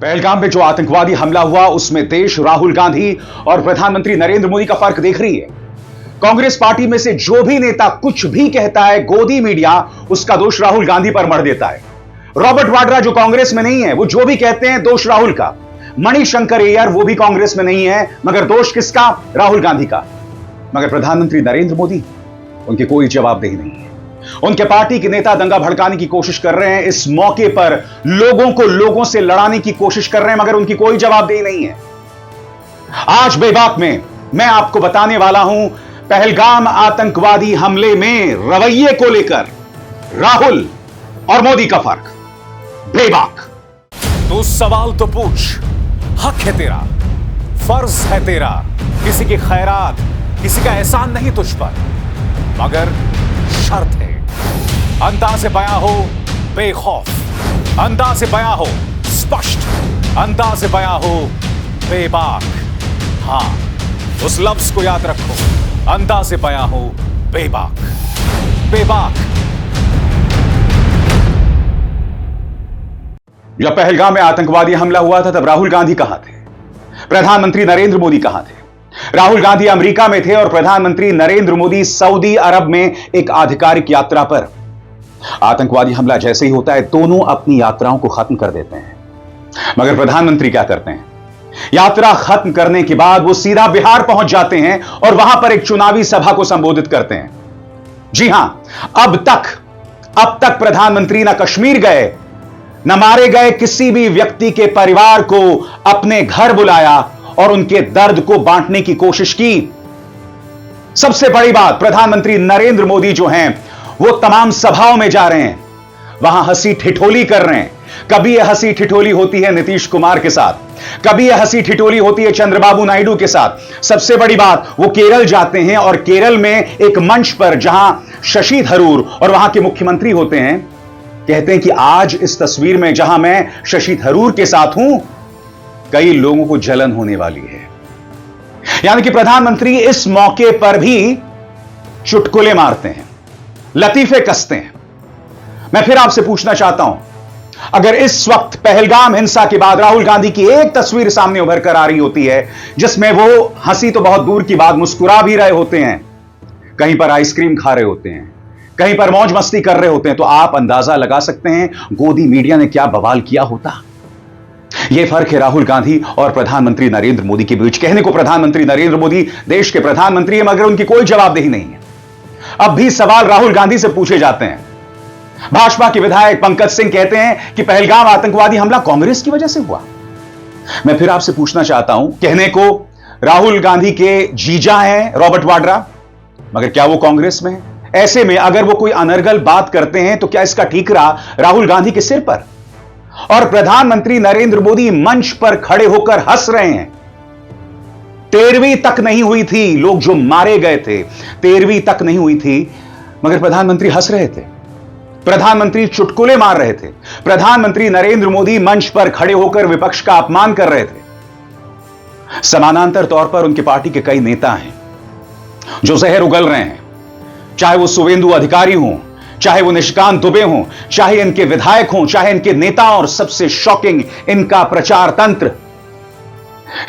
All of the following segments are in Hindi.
पहलगाम में जो आतंकवादी हमला हुआ उसमें देश राहुल गांधी और प्रधानमंत्री नरेंद्र मोदी का फर्क देख रही है। कांग्रेस पार्टी में से जो भी नेता कुछ भी कहता है, गोदी मीडिया उसका दोष राहुल गांधी पर मढ़ देता है। रॉबर्ट वाड्रा जो कांग्रेस में नहीं है, वो जो भी कहते हैं दोष राहुल का। मणिशंकर अय्यर वो भी कांग्रेस में नहीं है, मगर दोष किसका? राहुल गांधी का। मगर प्रधानमंत्री नरेंद्र मोदी, उनकी कोई जवाबदेही नहीं है। उनके पार्टी के नेता दंगा भड़काने की कोशिश कर रहे हैं, इस मौके पर लोगों को लोगों से लड़ाने की कोशिश कर रहे हैं, मगर उनकी कोई जवाबदेही नहीं है। आज बेबाक में मैं आपको बताने वाला हूं पहलगाम आतंकवादी हमले में रवैये को लेकर राहुल और मोदी का फर्क। बेबाक। तू सवाल तो पूछ, हक है तेरा, फर्ज है तेरा, किसी की खैरात, किसी का एहसान नहीं तुझ पर, मगर शर्त है अंदाज़े बयां हो बेखौफ, अंदाज़े बयां हो स्पष्ट, अंदाज़े बयां हो बेबाक। हां, उस लफ्ज को याद रखो, अंदाज़े बयां हो बेबाक। बेबाक। जब पहलगाम में आतंकवादी हमला हुआ था तब राहुल गांधी कहां थे? प्रधानमंत्री नरेंद्र मोदी कहां थे? राहुल गांधी अमेरिका में थे और प्रधानमंत्री नरेंद्र मोदी सऊदी अरब में एक आधिकारिक यात्रा पर। आतंकवादी हमला जैसे ही होता है, दोनों अपनी यात्राओं को खत्म कर देते हैं। मगर प्रधानमंत्री क्या करते हैं? यात्रा खत्म करने के बाद वो सीधा बिहार पहुंच जाते हैं और वहां पर एक चुनावी सभा को संबोधित करते हैं। जी हां, अब तक प्रधानमंत्री ना कश्मीर गए, न मारे गए किसी भी व्यक्ति के परिवार को अपने घर बुलाया और उनके दर्द को बांटने की कोशिश की। सबसे बड़ी बात, प्रधानमंत्री नरेंद्र मोदी जो हैं वो तमाम सभाओं में जा रहे हैं, वहां हंसी ठिठोली कर रहे हैं। कभी यह हंसी ठिठोली होती है नीतीश कुमार के साथ, कभी यह हंसी ठिठोली होती है चंद्रबाबू नायडू के साथ। सबसे बड़ी बात, वो केरल जाते हैं और केरल में एक मंच पर जहां शशि थरूर और वहां के मुख्यमंत्री होते हैं, कहते हैं कि आज इस तस्वीर में जहां मैं शशि थरूर के साथ हूं, कई लोगों को जलन होने वाली है। यानी कि प्रधानमंत्री इस मौके पर भी चुटकुले मारते हैं, लतीफे कसते हैं। मैं फिर आपसे पूछना चाहता हूं, अगर इस वक्त पहलगाम हिंसा के बाद राहुल गांधी की एक तस्वीर सामने उभर कर आ रही होती है जिसमें वो हंसी तो बहुत दूर की बात, मुस्कुरा भी रहे होते हैं, कहीं पर आइसक्रीम खा रहे होते हैं, कहीं पर मौज मस्ती कर रहे होते हैं, तो आप अंदाजा लगा सकते हैं गोदी मीडिया ने क्या बवाल किया होता। यह फर्क है राहुल गांधी और प्रधानमंत्री नरेंद्र मोदी के बीच। कहने को प्रधानमंत्री नरेंद्र मोदी देश के प्रधानमंत्री हैं, मगर उनकी कोई जवाबदेही नहीं है। अब भी सवाल राहुल गांधी से पूछे जाते हैं। भाजपा के विधायक पंकज सिंह कहते हैं कि पहलगाम आतंकवादी हमला कांग्रेस की वजह से हुआ। मैं फिर आपसे पूछना चाहता हूं, कहने को राहुल गांधी के जीजा हैं रॉबर्ट वाड्रा, मगर क्या वो कांग्रेस में है? ऐसे में अगर वो कोई अनर्गल बात करते हैं तो क्या इसका ठीकरा राहुल गांधी के सिर पर? और प्रधानमंत्री नरेंद्र मोदी मंच पर खड़े होकर हंस रहे हैं। 13वीं तक नहीं हुई थी, लोग जो मारे गए थे 13वीं तक नहीं हुई थी, मगर प्रधानमंत्री हंस रहे थे, प्रधानमंत्री चुटकुले मार रहे थे, प्रधानमंत्री नरेंद्र मोदी मंच पर खड़े होकर विपक्ष का अपमान कर रहे थे। समानांतर तौर पर उनकी पार्टी के कई नेता हैं जो जहर उगल रहे हैं, चाहे वो शुवेंदु अधिकारी हों, चाहे वो निशिकांत दुबे हों, चाहे इनके विधायक हों, चाहे इनके नेता, और सबसे शॉकिंग इनका प्रचार तंत्र।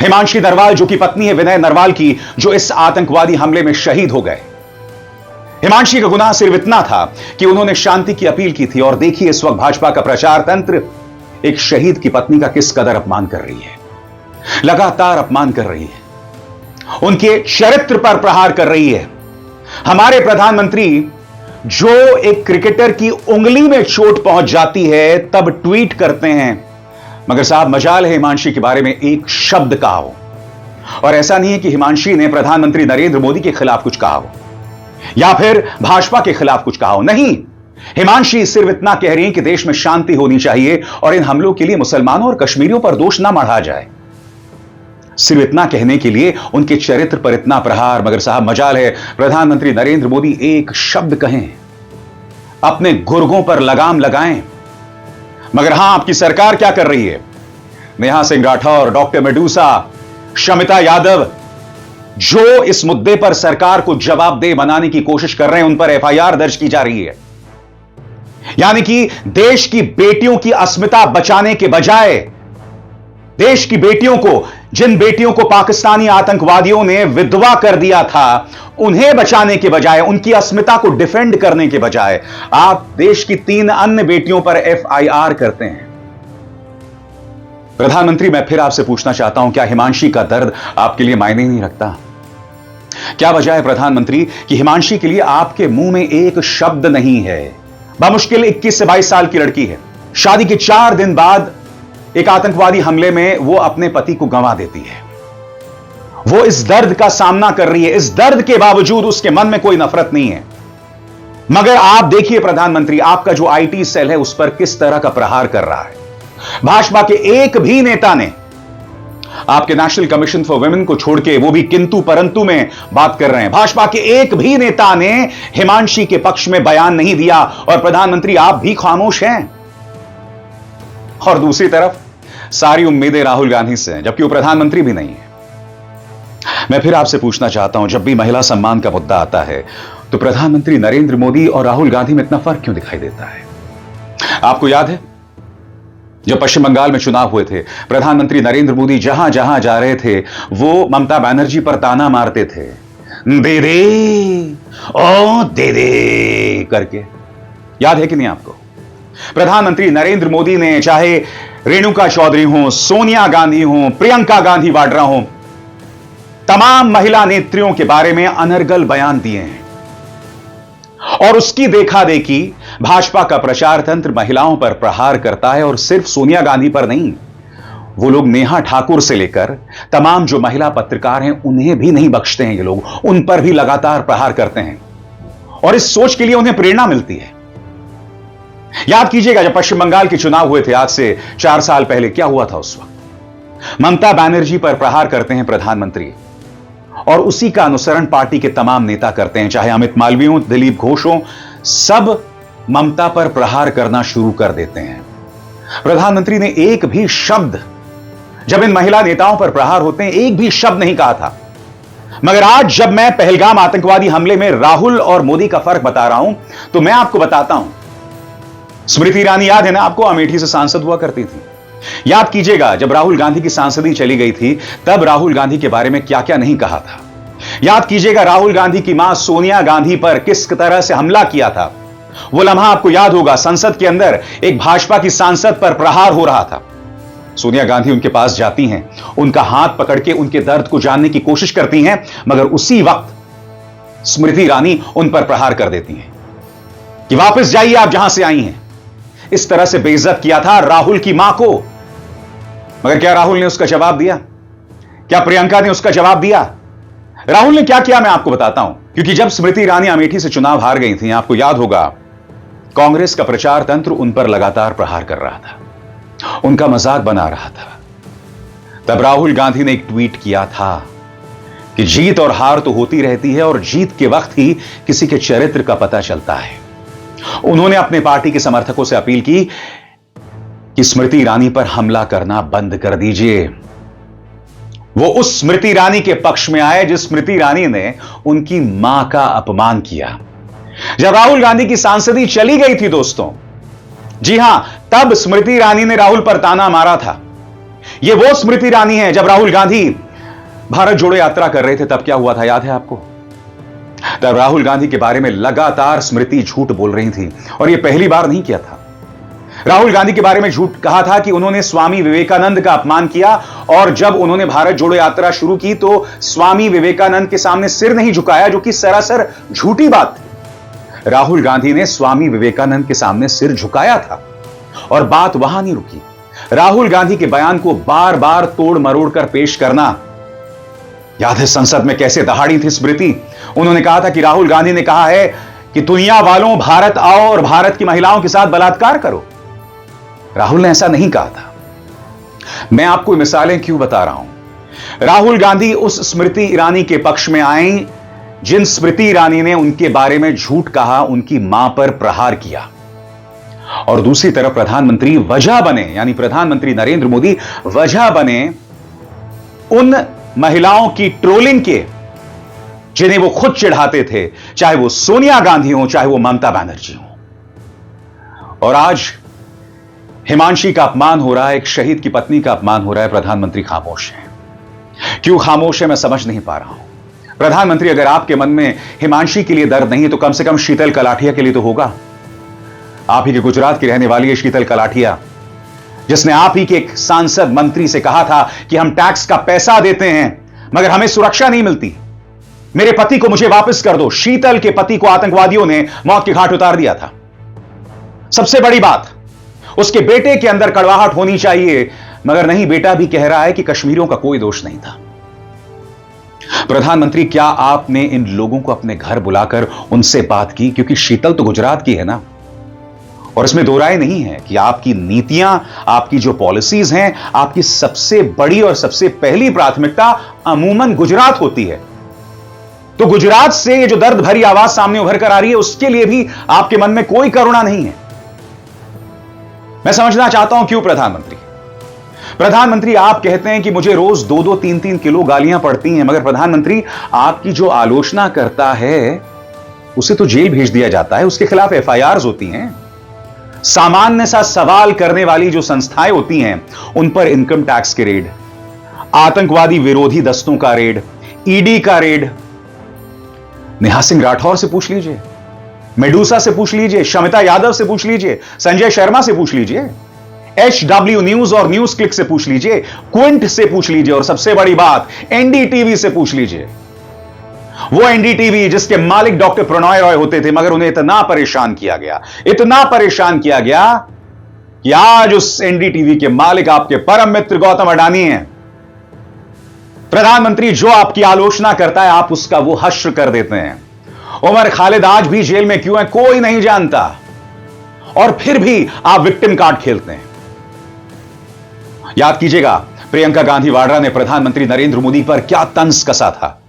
हिमांशी नरवाल जो कि पत्नी है विनय नरवाल की, जो इस आतंकवादी हमले में शहीद हो गए। हिमांशी का गुनाह सिर्फ इतना था कि उन्होंने शांति की अपील की थी, और देखिए इस वक्त भाजपा का प्रचार तंत्र एक शहीद की पत्नी का किस कदर अपमान कर रही है, लगातार अपमान कर रही है, उनके चरित्र पर प्रहार कर रही है। हमारे प्रधानमंत्री जो एक क्रिकेटर की उंगली में चोट पहुंच जाती है तब ट्वीट करते हैं, मगर साहब मजाल है हिमांशी के बारे में एक शब्द कहा हो। और ऐसा नहीं है कि हिमांशी ने प्रधानमंत्री नरेंद्र मोदी के खिलाफ कुछ कहा हो या फिर भाजपा के खिलाफ कुछ कहा हो। नहीं, हिमांशी सिर्फ इतना कह रही है कि देश में शांति होनी चाहिए और इन हमलों के लिए मुसलमानों और कश्मीरियों पर दोष ना मढ़ा जाए। सिर्फ इतना कहने के लिए उनके चरित्र पर इतना प्रहार। मगर साहब मजाल है प्रधानमंत्री नरेंद्र मोदी एक शब्द कहें, अपने गुर्गों पर लगाम लगाएं। मगर हां, आपकी सरकार क्या कर रही है? नेहा सिंह राठौर, डॉक्टर मेडूसा, शमिता यादव, जो इस मुद्दे पर सरकार को जवाबदेह बनाने की कोशिश कर रहे हैं, उन पर एफआईआर दर्ज की जा रही है। यानी कि देश की बेटियों की अस्मिता बचाने के बजाय देश की बेटियों को, जिन बेटियों को पाकिस्तानी आतंकवादियों ने विधवा कर दिया था, उन्हें बचाने के बजाय, उनकी अस्मिता को डिफेंड करने के बजाय आप देश की 3 अन्य बेटियों पर FIR करते हैं। प्रधानमंत्री, मैं फिर आपसे पूछना चाहता हूं, क्या हिमांशी का दर्द आपके लिए मायने नहीं रखता? क्या वजह है प्रधानमंत्री कि हिमांशी के लिए आपके मुंह में एक शब्द नहीं है? बमुश्किल 21 से 22 साल की लड़की है। शादी के 4 दिन बाद एक आतंकवादी हमले में वो अपने पति को गंवा देती है। वो इस दर्द का सामना कर रही है। इस दर्द के बावजूद उसके मन में कोई नफरत नहीं है। मगर आप देखिए प्रधानमंत्री, आपका जो IT सेल है उस पर किस तरह का प्रहार कर रहा है। भाजपा के एक भी नेता ने आपके नेशनल कमीशन फॉर वुमेन को छोड़ के, वो भी किंतु परंतु में बात कर रहे हैं, भाजपा के एक भी नेता ने हिमांशी के पक्ष में बयान नहीं दिया। और प्रधानमंत्री, आप भी खामोश हैं। और दूसरी तरफ सारी उम्मीदें राहुल गांधी से हैं, जबकि वो प्रधानमंत्री भी नहीं है। मैं फिर आपसे पूछना चाहता हूं, जब भी महिला सम्मान का मुद्दा आता है तो प्रधानमंत्री नरेंद्र मोदी और राहुल गांधी में इतना फर्क क्यों दिखाई देता है? आपको याद है जब पश्चिम बंगाल में चुनाव हुए थे, प्रधानमंत्री नरेंद्र मोदी जहां जहां जा रहे थे वो ममता बनर्जी पर ताना मारते थे, दे दे ओ दे दे करके। याद है कि नहीं आपको? प्रधानमंत्री नरेंद्र मोदी ने चाहे रेणुका चौधरी हो, सोनिया गांधी हो, प्रियंका गांधी वाड्रा हो, तमाम महिला नेत्रियों के बारे में अनर्गल बयान दिए हैं। और उसकी देखा देखी भाजपा का प्रचार तंत्र महिलाओं पर प्रहार करता है। और सिर्फ सोनिया गांधी पर नहीं, वो लोग नेहा ठाकुर से लेकर तमाम जो महिला पत्रकार हैं उन्हें भी नहीं बख्शते हैं। ये लोग उन पर भी लगातार प्रहार करते हैं और इस सोच के लिए उन्हें प्रेरणा मिलती है। याद कीजिएगा जब पश्चिम बंगाल के चुनाव हुए थे आज से 4 साल पहले, क्या हुआ था उस वक्त? ममता बनर्जी पर प्रहार करते हैं प्रधानमंत्री और उसी का अनुसरण पार्टी के तमाम नेता करते हैं, चाहे अमित मालवीय हो, दिलीप घोष हो, सब ममता पर प्रहार करना शुरू कर देते हैं। प्रधानमंत्री ने एक भी शब्द, जब इन महिला नेताओं पर प्रहार होते हैं, एक भी शब्द नहीं कहा था। मगर आज जब मैं पहलगाम आतंकवादी हमले में राहुल और मोदी का फर्क बता रहा हूं तो मैं आपको बताता हूं, स्मृति ईरानी याद है ना आपको, अमेठी से सांसद हुआ करती थी। याद कीजिएगा जब राहुल गांधी की सांसदी चली गई थी तब राहुल गांधी के बारे में क्या क्या नहीं कहा था। याद कीजिएगा राहुल गांधी की मां सोनिया गांधी पर किस तरह से हमला किया था। वो लम्हा आपको याद होगा, संसद के अंदर एक भाजपा की सांसद पर प्रहार हो रहा था। सोनिया गांधी उनके पास जाती हैं, उनका हाथ पकड़ के उनके दर्द को जानने की कोशिश करती हैं, मगर उसी वक्त स्मृति ईरानी उन पर प्रहार कर देती हैं कि वापस जाइए आप जहां से आई हैं। इस तरह से बेइज्जत किया था राहुल की मां को। मगर क्या राहुल ने उसका जवाब दिया? क्या प्रियंका ने उसका जवाब दिया? राहुल ने क्या किया मैं आपको बताता हूं, क्योंकि जब स्मृति ईरानी अमेठी से चुनाव हार गई थी, आपको याद होगा, कांग्रेस का प्रचार तंत्र उन पर लगातार प्रहार कर रहा था, उनका मजाक बना रहा था। तब राहुल गांधी ने एक ट्वीट किया था कि जीत और हार तो होती रहती है और जीत के वक्त ही किसी के चरित्र का पता चलता है। उन्होंने अपने पार्टी के समर्थकों से अपील की कि स्मृति ईरानी पर हमला करना बंद कर दीजिए। वो उस स्मृति ईरानी के पक्ष में आए जिस स्मृति ईरानी ने उनकी मां का अपमान किया। जब राहुल गांधी की सांसदी चली गई थी दोस्तों, जी हां, तब स्मृति ईरानी ने राहुल पर ताना मारा था। यह वो स्मृति ईरानी है जब राहुल गांधी भारत जोड़ो यात्रा कर रहे थे, तब क्या हुआ था याद है आपको? तब राहुल गांधी के बारे में लगातार स्मृति झूठ बोल रही थी और यह पहली बार नहीं किया था। राहुल गांधी के बारे में झूठ कहा था कि उन्होंने स्वामी विवेकानंद का अपमान किया और जब उन्होंने भारत जोड़ो यात्रा शुरू की तो स्वामी विवेकानंद के सामने सिर नहीं झुकाया, जो कि सरासर झूठी बात थी। राहुल गांधी ने स्वामी विवेकानंद के सामने सिर झुकाया था और बात वहां नहीं रुकी। राहुल गांधी के बयान को बार बार तोड़ मरोड़ कर पेश करना। याद है संसद में कैसे दहाड़ी थी स्मृति? उन्होंने कहा था कि राहुल गांधी ने कहा है कि दुनिया वालों भारत आओ और भारत की महिलाओं के साथ बलात्कार करो। राहुल ने ऐसा नहीं कहा था। मैं आपको मिसालें क्यों बता रहा हूं? राहुल गांधी उस स्मृति ईरानी के पक्ष में आई जिन स्मृति ईरानी ने उनके बारे में झूठ कहा, उनकी मां पर प्रहार किया। और दूसरी तरफ प्रधानमंत्री वजह बने, यानी प्रधानमंत्री नरेंद्र मोदी वजह बने उन महिलाओं की ट्रोलिंग के जिन्हें वो खुद चिढ़ाते थे, चाहे वो सोनिया गांधी हो, चाहे वो ममता बनर्जी हो। और आज हिमांशी का अपमान हो रहा है, एक शहीद की पत्नी का अपमान हो रहा है, प्रधानमंत्री खामोश है। क्यों खामोश है मैं समझ नहीं पा रहा हूं। प्रधानमंत्री, अगर आपके मन में हिमांशी के लिए दर्द नहीं तो कम से कम शीतल कलाठिया के लिए तो होगा। आप ही के गुजरात की रहने वाली है शीतल कलाठिया, जिसने आप ही के एक सांसद मंत्री से कहा था कि हम टैक्स का पैसा देते हैं मगर हमें सुरक्षा नहीं मिलती, मेरे पति को मुझे वापस कर दो। शीतल के पति को आतंकवादियों ने मौत के घाट उतार दिया था। सबसे बड़ी बात, उसके बेटे के अंदर कड़वाहट होनी चाहिए, मगर नहीं, बेटा भी कह रहा है कि कश्मीरियों का कोई दोष नहीं था। प्रधानमंत्री, क्या आपने इन लोगों को अपने घर बुलाकर उनसे बात की? क्योंकि शीतल तो गुजरात की है ना, और इसमें दो राय नहीं है कि आपकी नीतियां, आपकी जो पॉलिसीज हैं, आपकी सबसे बड़ी और सबसे पहली प्राथमिकता अमूमन गुजरात होती है। तो गुजरात से ये जो दर्द भरी आवाज सामने उभर कर आ रही है, उसके लिए भी आपके मन में कोई करुणा नहीं है। मैं समझना चाहता हूं क्यों प्रधानमंत्री। प्रधानमंत्री, आप कहते हैं कि मुझे रोज 2-2, 3-3 किलो गालियां पड़ती हैं, मगर प्रधानमंत्री, आपकी जो आलोचना करता है उसे तो जेल भेज दिया जाता है, उसके खिलाफ एफआईआर होती हैं। सामान्य सा सवाल करने वाली जो संस्थाएं होती हैं उन पर इनकम टैक्स के रेड, आतंकवादी विरोधी दस्तों का रेड, ईडी का रेड। नेहा सिंह राठौर से पूछ लीजिए, मेडूसा से पूछ लीजिए, शमिता यादव से पूछ लीजिए, संजय शर्मा से पूछ लीजिए, HW न्यूज और न्यूज क्लिक से पूछ लीजिए, क्विंट से पूछ लीजिए, और सबसे बड़ी बात एनडीटीवी से पूछ लीजिए। वो एनडीटीवी जिसके मालिक डॉक्टर प्रणॉय रॉय होते थे, मगर उन्हें इतना परेशान किया गया, इतना परेशान किया गया कि आज उस एनडीटीवी के मालिक आपके परम मित्र गौतम अडानी हैं। प्रधानमंत्री, जो आपकी आलोचना करता है आप उसका वो हश्र कर देते हैं। उमर खालिद आज भी जेल में क्यों है कोई नहीं जानता, और फिर भी आप विक्टिम कार्ड खेलते हैं। याद कीजिएगा, प्रियंका गांधी वाड्रा ने प्रधानमंत्री नरेंद्र मोदी पर क्या तंज कसा था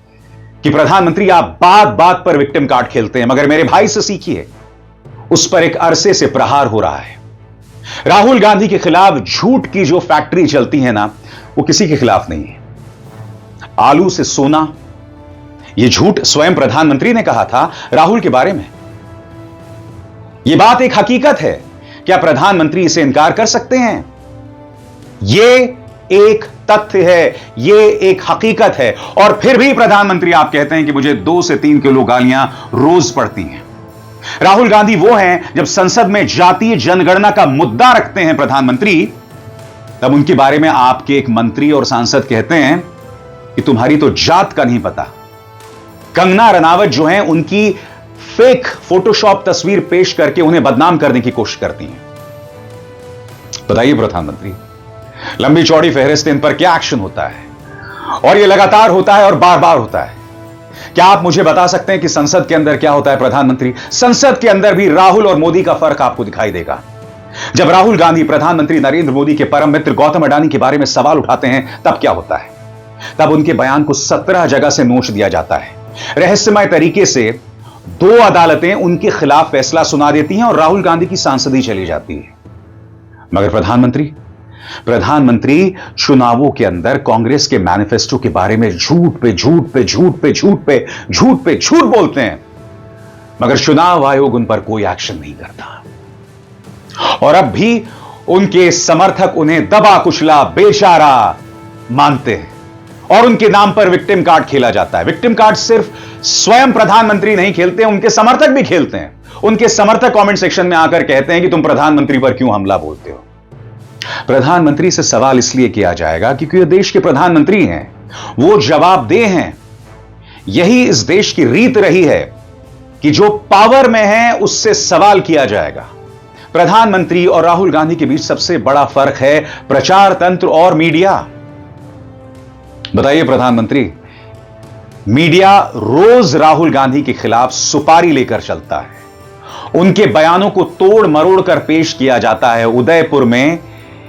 कि प्रधानमंत्री, आप बात बात पर विक्टिम कार्ड खेलते हैं, मगर मेरे भाई से सीखिए। उस पर एक अरसे से प्रहार हो रहा है। राहुल गांधी के खिलाफ झूठ की जो फैक्ट्री चलती है ना, वो किसी के खिलाफ नहीं है। आलू से सोना, यह झूठ स्वयं प्रधानमंत्री ने कहा था राहुल के बारे में। यह बात एक हकीकत है, क्या प्रधानमंत्री इसे इनकार कर सकते हैं? यह एक तथ्य है, यह एक हकीकत है, और फिर भी प्रधानमंत्री आप कहते हैं कि मुझे 2 से 3 किलो गालियां रोज पड़ती हैं। राहुल गांधी वो हैं जब संसद में जातीय जनगणना का मुद्दा रखते हैं प्रधानमंत्री, तब उनके बारे में आपके एक मंत्री और सांसद कहते हैं कि तुम्हारी तो जात का नहीं पता। कंगना रनावत जो हैं, उनकी फेक फोटोशॉप तस्वीर पेश करके उन्हें बदनाम करने की कोशिश करती हैं। बताइए प्रधानमंत्री, लंबी चौड़ी फहरिस्त, इन पर क्या एक्शन होता है? और यह लगातार होता है और बार बार होता है। क्या आप मुझे बता सकते हैं कि संसद के अंदर क्या होता है प्रधानमंत्री? संसद के अंदर भी राहुल और मोदी का फर्क आपको दिखाई देगा। जब राहुल गांधी प्रधानमंत्री नरेंद्र मोदी के परम मित्र गौतम अडानी के बारे में सवाल उठाते हैं, तब क्या होता है? तब उनके बयान को 17 जगह से नोच दिया जाता है। रहस्यमय तरीके से 2 अदालतें उनके खिलाफ फैसला सुना देती हैं और राहुल गांधी की सांसदी चली जाती है। मगर प्रधानमंत्री चुनावों के अंदर कांग्रेस के मैनिफेस्टो के बारे में झूठ पे झूठ पे झूठ पे झूठ पे झूठ पे झूठ बोलते हैं, मगर चुनाव आयोग उन पर कोई एक्शन नहीं करता। और अब भी उनके समर्थक उन्हें दबा कुचला बेचारा मानते हैं और उनके नाम पर विक्टिम कार्ड खेला जाता है। विक्टिम कार्ड सिर्फ स्वयं प्रधानमंत्री नहीं खेलते, उनके समर्थक भी खेलते हैं। उनके समर्थक कमेंट सेक्शन में आकर कहते हैं कि तुम प्रधानमंत्री पर क्यों हमला बोलते हो। प्रधानमंत्री से सवाल इसलिए किया जाएगा क्योंकि वे देश के प्रधानमंत्री हैं, वो जवाबदेह हैं। यही इस देश की रीत रही है कि जो पावर में है उससे सवाल किया जाएगा। प्रधानमंत्री और राहुल गांधी के बीच सबसे बड़ा फर्क है प्रचार तंत्र और मीडिया। बताइए प्रधानमंत्री, मीडिया रोज राहुल गांधी के खिलाफ सुपारी लेकर चलता है। उनके बयानों को तोड़ मरोड़ कर पेश किया जाता है। उदयपुर में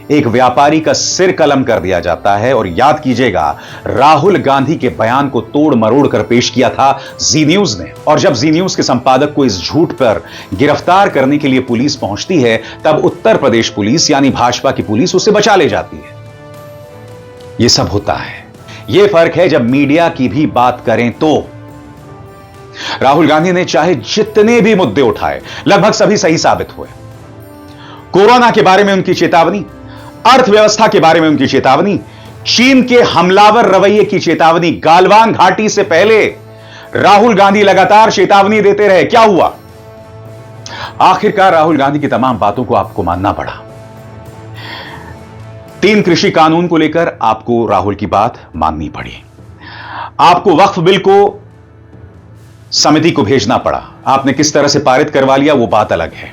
एक व्यापारी का सिर कलम कर दिया जाता है। और याद कीजिएगा, राहुल गांधी के बयान को तोड़ मरोड़ कर पेश किया था जी न्यूज ने। और जब जी न्यूज के संपादक को इस झूठ पर गिरफ्तार करने के लिए पुलिस पहुंचती है, तब उत्तर प्रदेश पुलिस यानी भाजपा की पुलिस उसे बचा ले जाती है। यह सब होता है। यह फर्क है जब मीडिया की भी बात करें तो। राहुल गांधी ने चाहे जितने भी मुद्दे उठाए, लगभग सभी सही साबित हुए। कोरोना के बारे में उनकी चेतावनी, अर्थव्यवस्था के बारे में उनकी चेतावनी, चीन के हमलावर रवैये की चेतावनी, गालवान घाटी से पहले राहुल गांधी लगातार चेतावनी देते रहे। क्या हुआ? आखिरकार राहुल गांधी की तमाम बातों को आपको मानना पड़ा। 3 कृषि कानून को लेकर आपको राहुल की बात माननी पड़ी। आपको वक्फ बिल को समिति को भेजना पड़ा। आपने किस तरह से पारित करवा लिया वो बात अलग है।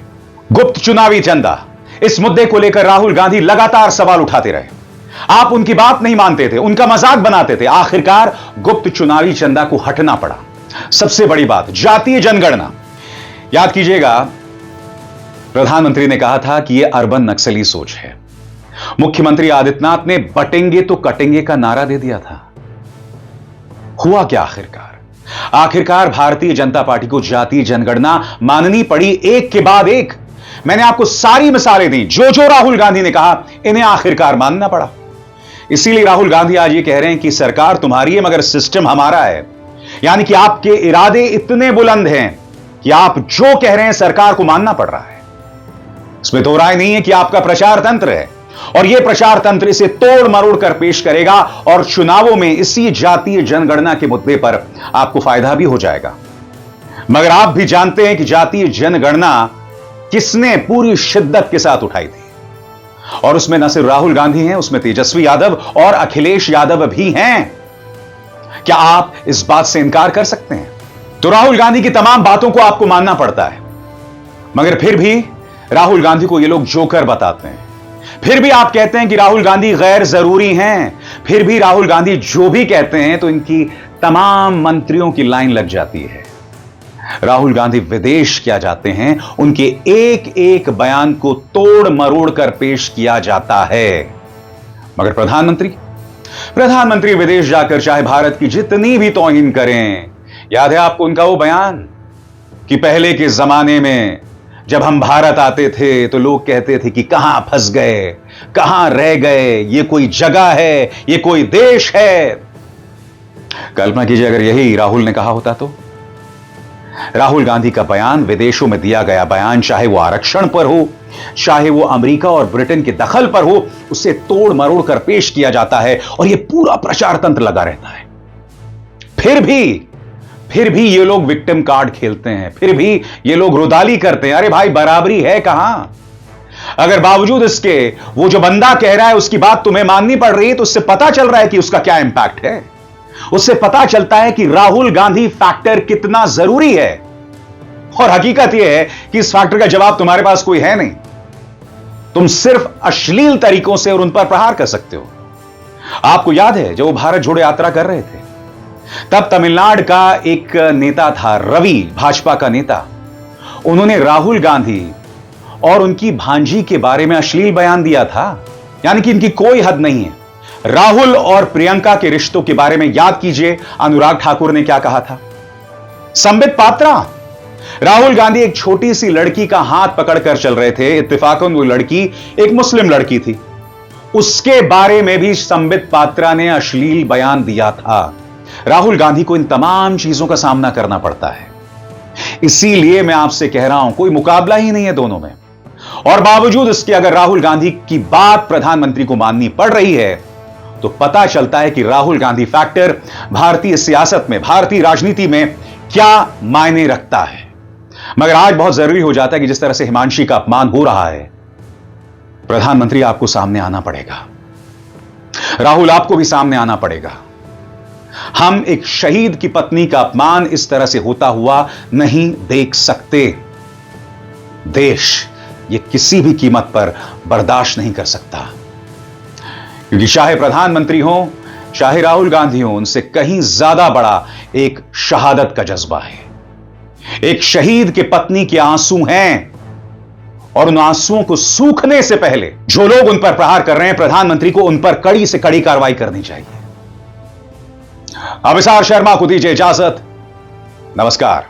गुप्त चुनावी चंदा, इस मुद्दे को लेकर राहुल गांधी लगातार सवाल उठाते रहे। आप उनकी बात नहीं मानते थे, उनका मजाक बनाते थे। आखिरकार गुप्त चुनावी चंदा को हटना पड़ा। सबसे बड़ी बात, जातीय जनगणना। याद कीजिएगा, प्रधानमंत्री ने कहा था कि यह अर्बन नक्सली सोच है। मुख्यमंत्री आदित्यनाथ ने बटेंगे तो कटेंगे का नारा दे दिया था। हुआ क्या आखिरकार भारतीय जनता पार्टी को जातीय जनगणना माननी पड़ी, एक के बाद एक। मैंने आपको सारी मिसालें दी, जो राहुल गांधी ने कहा, इन्हें आखिरकार मानना पड़ा। इसीलिए राहुल गांधी आज ये कह रहे हैं कि सरकार तुम्हारी है मगर सिस्टम हमारा है। यानी कि आपके इरादे इतने बुलंद हैं कि आप जो कह रहे हैं सरकार को मानना पड़ रहा है। इसमें दो राय नहीं है कि आपका प्रचार तंत्र है और यह प्रचार तंत्र इसे तोड़ मरोड़ कर पेश करेगा और चुनावों में इसी जातीय जनगणना के मुद्दे पर आपको फायदा भी हो जाएगा। मगर आप भी जानते हैं कि जातीय जनगणना किसने पूरी शिद्दत के साथ उठाई थी, और उसमें न सिर्फ राहुल गांधी हैं, उसमें तेजस्वी यादव और अखिलेश यादव भी हैं। क्या आप इस बात से इनकार कर सकते हैं? तो राहुल गांधी की तमाम बातों को आपको मानना पड़ता है, मगर फिर भी राहुल गांधी को ये लोग जोकर बताते हैं। फिर भी आप कहते हैं कि राहुल गांधी गैर जरूरी हैं। फिर भी राहुल गांधी जो भी कहते हैं तो इनकी तमाम मंत्रियों की लाइन लग जाती है। राहुल गांधी विदेश क्या जाते हैं, उनके एक एक बयान को तोड़ मरोड़ कर पेश किया जाता है। मगर प्रधानमंत्री विदेश जाकर चाहे भारत की जितनी भी तौहीन करें, याद है आपको उनका वो बयान कि पहले के जमाने में जब हम भारत आते थे तो लोग कहते थे कि कहां फंस गए, कहां रह गए, ये कोई जगह है, ये कोई देश है। कल्पना कीजिए अगर यही राहुल ने कहा होता तो। राहुल गांधी का बयान, विदेशों में दिया गया बयान, चाहे वो आरक्षण पर हो, चाहे वो अमेरिका और ब्रिटेन के दखल पर हो, उसे तोड़ मरोड़ कर पेश किया जाता है और यह पूरा प्रचार तंत्र लगा रहता है। फिर भी ये लोग विक्टिम कार्ड खेलते हैं, फिर भी ये लोग रुदाली करते हैं। अरे भाई, बराबरी है कहां? अगर बावजूद इसके वो जो बंदा कह रहा है उसकी बात तुम्हें माननी पड़ रही है, तो उससे पता चल रहा है कि उसका क्या इंपैक्ट है। उससे पता चलता है कि राहुल गांधी फैक्टर कितना जरूरी है। और हकीकत यह है कि इस फैक्टर का जवाब तुम्हारे पास कोई है नहीं। तुम सिर्फ अश्लील तरीकों से और उन पर प्रहार कर सकते हो। आपको याद है जब वो भारत जोड़ो यात्रा कर रहे थे, तब तमिलनाडु का एक नेता था, रवि, भाजपा का नेता। उन्होंने राहुल गांधी और उनकी भांजी के बारे में अश्लील बयान दिया था। यानी कि इनकी कोई हद नहीं है। राहुल और प्रियंका के रिश्तों के बारे में याद कीजिए अनुराग ठाकुर ने क्या कहा था। संबित पात्रा, राहुल गांधी एक छोटी सी लड़की का हाथ पकड़कर चल रहे थे, इत्तेफाकन वो लड़की एक मुस्लिम लड़की थी। उसके बारे में भी संबित पात्रा ने अश्लील बयान दिया था। राहुल गांधी को इन तमाम चीजों का सामना करना पड़ता है। इसीलिए मैं आपसे कह रहा हूं, कोई मुकाबला ही नहीं है दोनों में। और बावजूद इसके अगर राहुल गांधी की बात प्रधानमंत्री को माननी पड़ रही है, तो पता चलता है कि राहुल गांधी फैक्टर भारतीय सियासत में, भारतीय राजनीति में क्या मायने रखता है। मगर आज बहुत जरूरी हो जाता है कि जिस तरह से हिमांशी का अपमान हो रहा है, प्रधानमंत्री आपको सामने आना पड़ेगा। राहुल, आपको भी सामने आना पड़ेगा। हम एक शहीद की पत्नी का अपमान इस तरह से होता हुआ नहीं देख सकते। देश ये किसी भी कीमत पर बर्दाश्त नहीं कर सकता, क्योंकि चाहे प्रधानमंत्री हो, चाहे राहुल गांधी हो, उनसे कहीं ज्यादा बड़ा एक शहादत का जज्बा है। एक शहीद के पत्नी के आंसू हैं, और उन आंसुओं को सूखने से पहले जो लोग उन पर प्रहार कर रहे हैं, प्रधानमंत्री को उन पर कड़ी से कड़ी कार्रवाई करनी चाहिए। अभिसार शर्मा को दीजिए इजाजत। नमस्कार।